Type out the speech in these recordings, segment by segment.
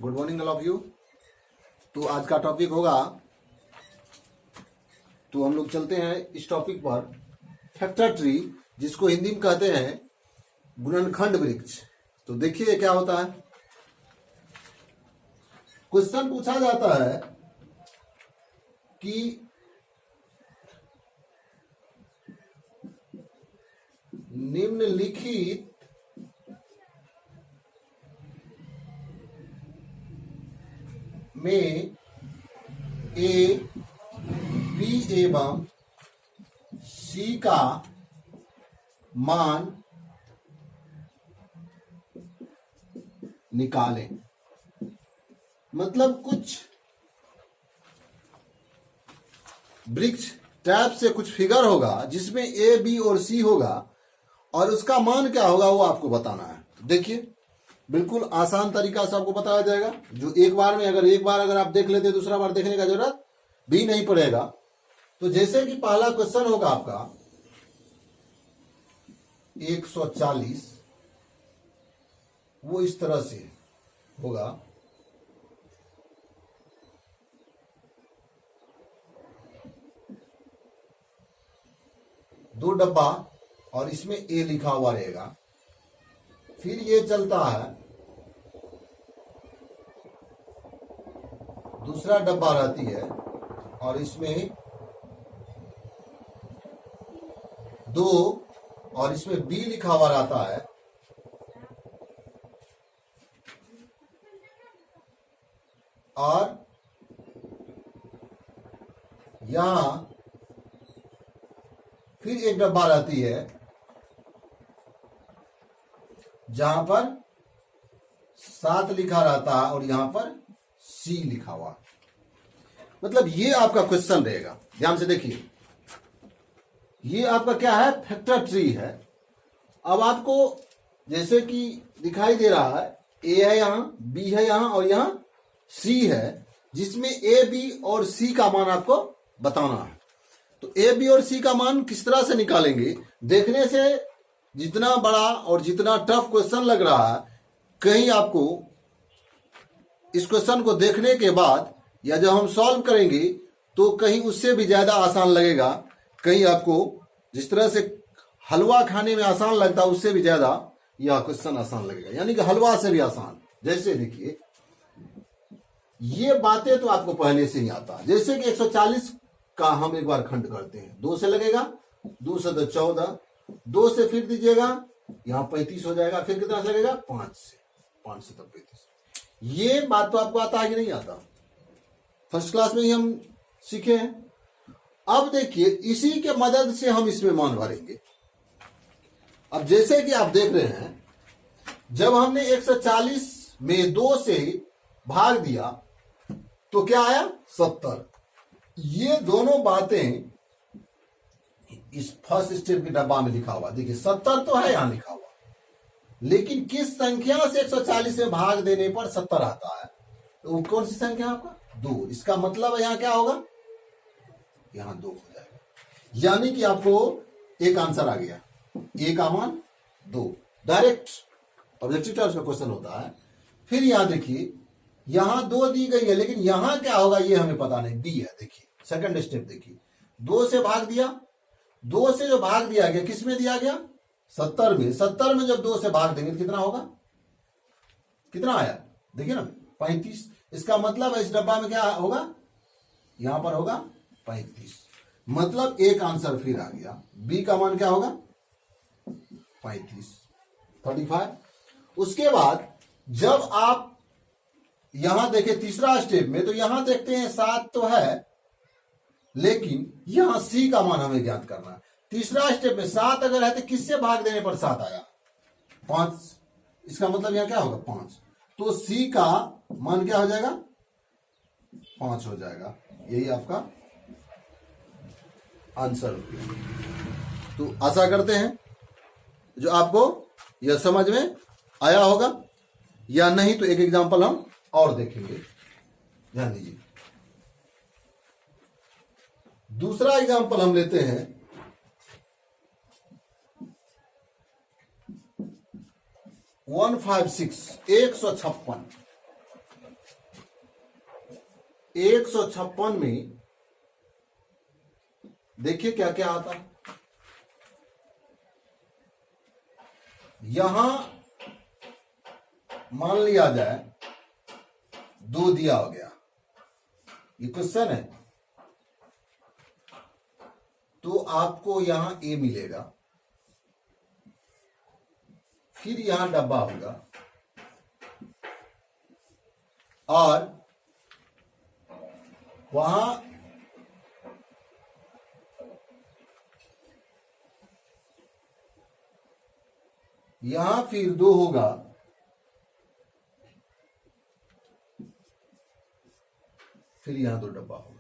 Good morning all of you. तो आज का टॉपिक होगा, तो हम लोग चलते हैं इस टॉपिक पर, फैक्टर ट्री, जिसको हिंदी में कहते हैं गुणनखंड वृक्ष। तो देखिए क्या होता है। क्वेश्चन पूछा जाता है कि निम्नलिखित में ए, बी एवं सी का मान निकालें। मतलब कुछ वृक्ष टाइप से कुछ फिगर होगा जिसमें ए, बी और सी होगा और उसका मान क्या होगा वो आपको बताना है। तो देखिए बिल्कुल आसान तरीका से आपको बताया जाएगा, जो एक बार में एक बार अगर आप देख लेते दूसरा बार देखने का जरूरत भी नहीं पड़ेगा। तो जैसे कि पहला क्वेश्चन होगा आपका 140, वो इस तरह से होगा। दो डब्बा और इसमें ए लिखा हुआ रहेगा। फिर ये चलता है, दूसरा डब्बा रहती है और इसमें 2 और इसमें बी लिखा हुआ रहता है। और यहां फिर एक डब्बा रहती है जहां पर 7 लिखा रहता है और यहां पर सी लिखा हुआ। मतलब ये आपका क्वेश्चन रहेगा, ध्यान से देखिए। ये आपका क्या है, फैक्टर ट्री है। अब आपको जैसे कि दिखाई दे रहा है, ए है यहां, बी है यहां और यहां सी है, जिसमें ए, बी और सी का मान आपको बताना है। तो ए, बी और सी का मान किस तरह से निकालेंगे? देखने से जितना बड़ा और जितना टफ क्वेश्चन लग रहा है, कहीं आपको इस क्वेश्चन को देखने के बाद या जब हम सॉल्व करेंगे तो कहीं उससे भी ज्यादा आसान लगेगा। कहीं आपको जिस तरह से हलवा खाने में आसान लगता है उससे भी ज्यादा यह क्वेश्चन आसान लगेगा, यानी कि हलवा से भी आसान। जैसे देखिए, ये बातें तो आपको पहले से ही आता है। जैसे कि 140 का हम एक बार खंड करते हैं, 2 से लगेगा, 2 से 14, 2 से फिर दीजिएगा, यहां 35 हो जाएगा। फिर कितना लगेगा, 5 से तब 35। ये बात तो आपको आता है कि नहीं आता? फर्स्ट क्लास में ही हम सीखे हैं। अब देखिए, इसी के मदद से हम इसमें मान भरेंगे। अब जैसे कि आप देख रहे हैं, जब हमने 140 में 2 से भाग दिया तो क्या आया, 70। ये दोनों बातें इस फर्स्ट स्टेप के डब्बा में लिखा हुआ। देखिए 70 तो है यहां लिखा हुआ, लेकिन किस संख्या से 140 में भाग देने पर 70 आता है? तो वो कौन सी संख्या आपका, 2। इसका मतलब यहां क्या होगा, यहां 2 हो जाएगा। यानी कि आपको एक आंसर आ गया, ए का मान 2। डायरेक्ट ऑब्जेक्टिव टाइप का क्वेश्चन होता है। फिर यहां देखिए, यहां 2 दी गई है, लेकिन यहां क्या होगा ये हमें पता नहीं, बी है। देखिए सेकंड स्टेप देखिए, 2 से भाग दिया, 2 से जो भाग दिया गया किस में दिया गया, 70 में। 70 में जब 2 से भाग देंगे तो कितना होगा, कितना आया देखिए ना, 35। इसका मतलब इस डब्बा में क्या होगा, यहां पर होगा 35। मतलब एक आंसर फिर आ गया। बी का मान क्या होगा, 35। उसके बाद जब आप यहां देखें तीसरा स्टेप में, तो यहां देखते हैं 7 तो है, लेकिन यहां सी का मान हमें ज्ञात करना है। तीसरा स्टेप में 7 अगर है तो किससे भाग देने पर 7 आया, 5। इसका मतलब यहां क्या होगा, 5। तो सी का मान क्या हो जाएगा, 5 हो जाएगा। यही आपका आंसर। तो आशा करते हैं जो आपको यह समझ में आया होगा, या नहीं तो एक एग्जांपल हम और देखेंगे। ध्यान दीजिए, दूसरा एग्जांपल हम लेते हैं 156 156। 156 में देखिए क्या क्या आता है। यहां मान लिया जाए 2 दिया हो गया, ये क्वेश्चन है, तो आपको यहां ए मिलेगा, फिर यहां डब्बा होगा और वहां यहां फिर 2 होगा, फिर यहां 2 डब्बा होगा।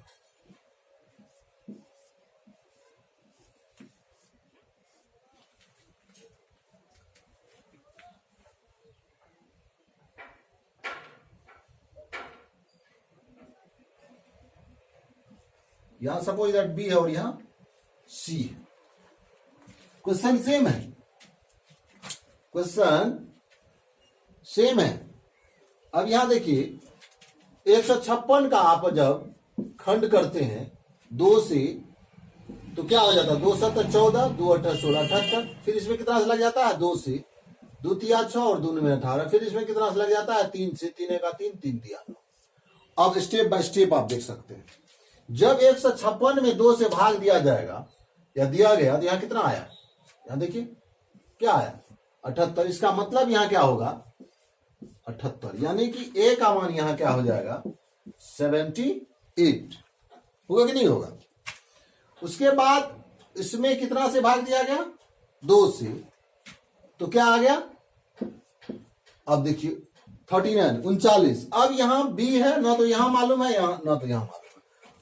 यहां सपोज दैट बी है और यहां सी है। क्वेश्चन सेम है, क्वेश्चन सेम है। अब यहां देखिए 156 का आप जब खंड करते हैं 2 से, तो क्या हो जाता है, 2 7 14, 2 8 16 78, फिर इसमें कितना से लग जाता है 2 से, 2 3 6 और 2 9 18, फिर इसमें कितना से लग जाता है 3 से, 3 1 3, 3 3 9। अब स्टेप बाय स्टेप आप देख सकते हैं। जब 156 में 2 से भाग दिया जाएगा या दिया गया तो यहां कितना आया, यहां देखिए क्या आया 78। इसका मतलब यहां क्या होगा 78, यानी कि ए का मान यहां क्या हो जाएगा 78 होगा कि नहीं होगा। उसके बाद इसमें कितना से भाग दिया गया 2 से, तो क्या आ गया, अब देखिए 39 39। अब यहां बी है ना, तो यहां मालूम है, यहां ना तो यहां मालूम है।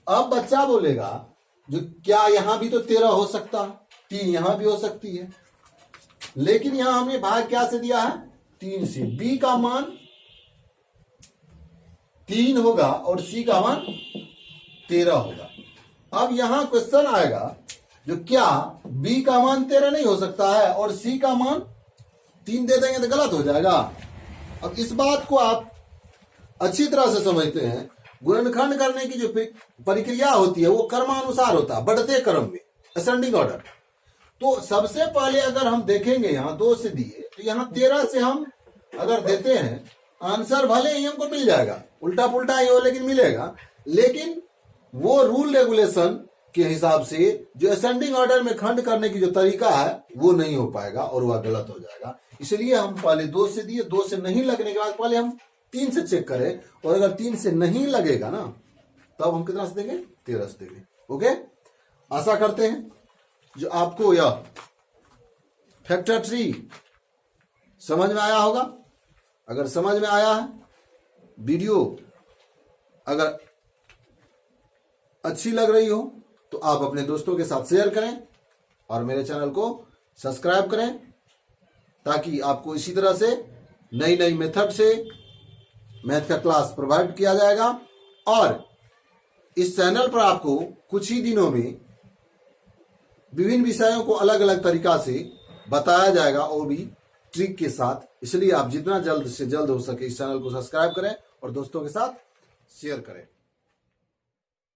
अब बच्चा बोलेगा जो क्या यहां भी तो 13 हो सकता है, 3 यहां भी हो सकती है, लेकिन यहां हमने भाग क्या से दिया है 3 से। बी का मान 3 होगा और सी का मान 13 होगा। अब यहां क्वेश्चन आएगा जो क्या बी का मान 13 नहीं हो सकता है और सी का मान 3 दे देंगे तो गलत हो जाएगा। अब इस बात को आप अच्छी तरह से समझते हैं, गुणनखंड करने की जो प्रक्रिया होती है वो क्रमानुसार होता है, बढ़ते क्रम में, असेंडिंग ऑर्डर। तो सबसे पहले अगर हम देखेंगे यहां 2 से दिए, तो यहां 13 से हम अगर देते हैं, आंसर भले ही हमको मिल जाएगा, उल्टा पुल्टा ही हो लेकिन मिलेगा, लेकिन वो रूल रेगुलेशन के हिसाब से जो असेंडिंग ऑर्डर में खंड करने की जो तरीका है वो नहीं हो पाएगा और वह गलत हो जाएगा। इसलिए हम पहले 2 से दिए, 2 से नहीं लगने के बाद पहले हम 3 से चेक करें, और अगर 3 से नहीं लगेगा ना तब हम कितना से देंगे 13 से देंगे। ओके, आशा करते हैं जो आपको यह फैक्टर ट्री समझ में आया होगा। अगर समझ में आया है, वीडियो अगर अच्छी लग रही हो तो आप अपने दोस्तों के साथ शेयर करें और मेरे चैनल को सब्सक्राइब करें, ताकि आपको इसी तरह से नई नई मेथड से मैथ का क्लास प्रोवाइड किया जाएगा। और इस चैनल पर आपको कुछ ही दिनों में विभिन्न विषयों को अलग अलग तरीका से बताया जाएगा, वो भी ट्रिक के साथ। इसलिए आप जितना जल्द से जल्द हो सके इस चैनल को सब्सक्राइब करें और दोस्तों के साथ शेयर करें।